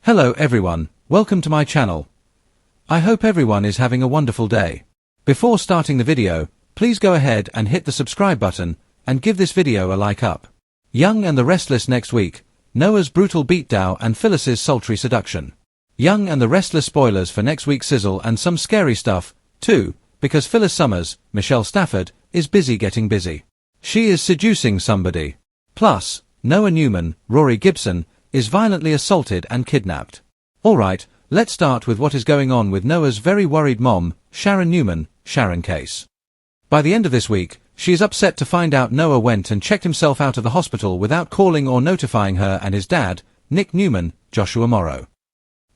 Hello everyone, welcome to my channel. I hope everyone is having a wonderful day. Before starting the video, please go ahead and hit the subscribe button and give this video a like up. Young and the Restless next week, Noah's brutal beatdown and Phyllis's sultry seduction. Young and the Restless spoilers for next week's sizzle and some scary stuff, too, because Phyllis Summers, Michelle Stafford, is busy getting busy. She is seducing somebody. Plus, Noah Newman, Rory Gibson, is violently assaulted and kidnapped. Alright, let's start with what is going on with Noah's very worried mom, Sharon Newman, Sharon Case. By the end of this week, she is upset to find out Noah went and checked himself out of the hospital without calling or notifying her and his dad, Nick Newman, Joshua Morrow.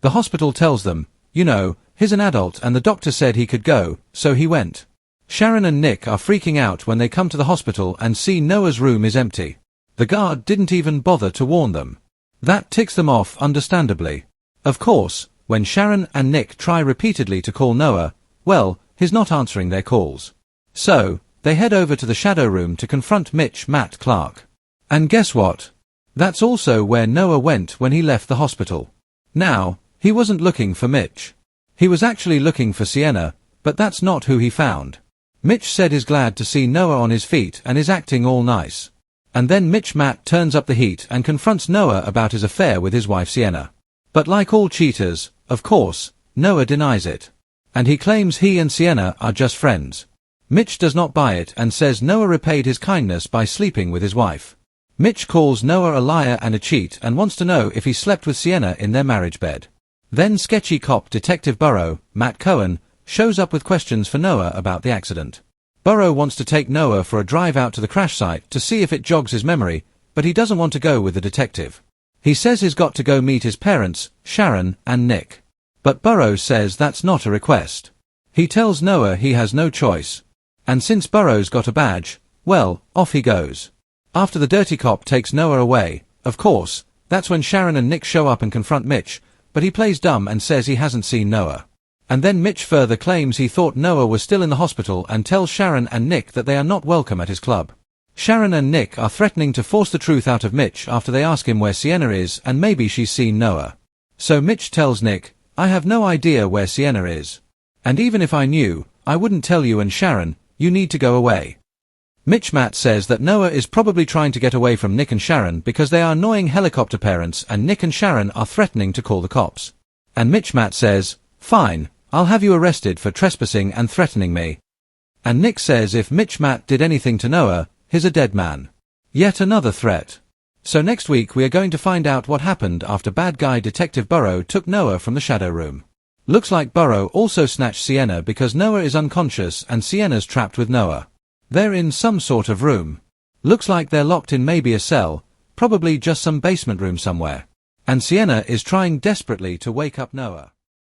The hospital tells them, you know, he's an adult and the doctor said he could go, so he went. Sharon and Nick are freaking out when they come to the hospital and see Noah's room is empty. The guard didn't even bother to warn them. That ticks them off understandably. Of course, when Sharon and Nick try repeatedly to call Noah, well, he's not answering their calls. So, they head over to the shadow room to confront Matt Clark. And guess what? That's also where Noah went when he left the hospital. Now, he wasn't looking for Mitch. He was actually looking for Sienna, but that's not who he found. Mitch said he's glad to see Noah on his feet and is acting all nice. And then Matt turns up the heat and confronts Noah about his affair with his wife Sienna. But like all cheaters, of course, Noah denies it. And he claims he and Sienna are just friends. Mitch does not buy it and says Noah repaid his kindness by sleeping with his wife. Mitch calls Noah a liar and a cheat and wants to know if he slept with Sienna in their marriage bed. Then sketchy cop Detective Burrow, Matt Cohen, shows up with questions for Noah about the accident. Burrow wants to take Noah for a drive out to the crash site to see if it jogs his memory, but he doesn't want to go with the detective. He says he's got to go meet his parents, Sharon and Nick. But Burrow says that's not a request. He tells Noah he has no choice. And since Burrow's got a badge, well, off he goes. After the dirty cop takes Noah away, of course, that's when Sharon and Nick show up and confront Mitch, but he plays dumb and says he hasn't seen Noah. And then Mitch further claims he thought Noah was still in the hospital and tells Sharon and Nick that they are not welcome at his club. Sharon and Nick are threatening to force the truth out of Mitch after they ask him where Sienna is and maybe she's seen Noah. So Mitch tells Nick, I have no idea where Sienna is. And even if I knew, I wouldn't tell you and Sharon, you need to go away. Matt says that Noah is probably trying to get away from Nick and Sharon because they are annoying helicopter parents and Nick and Sharon are threatening to call the cops. And Matt says, fine, I'll have you arrested for trespassing and threatening me. And Nick says if Matt did anything to Noah, he's a dead man. Yet another threat. So next week we are going to find out what happened after bad guy Detective Burrow took Noah from the shadow room. Looks like Burrow also snatched Sienna because Noah is unconscious and Sienna's trapped with Noah. They're in some sort of room. Looks like they're locked in maybe a cell, probably just some basement room somewhere. And Sienna is trying desperately to wake up Noah.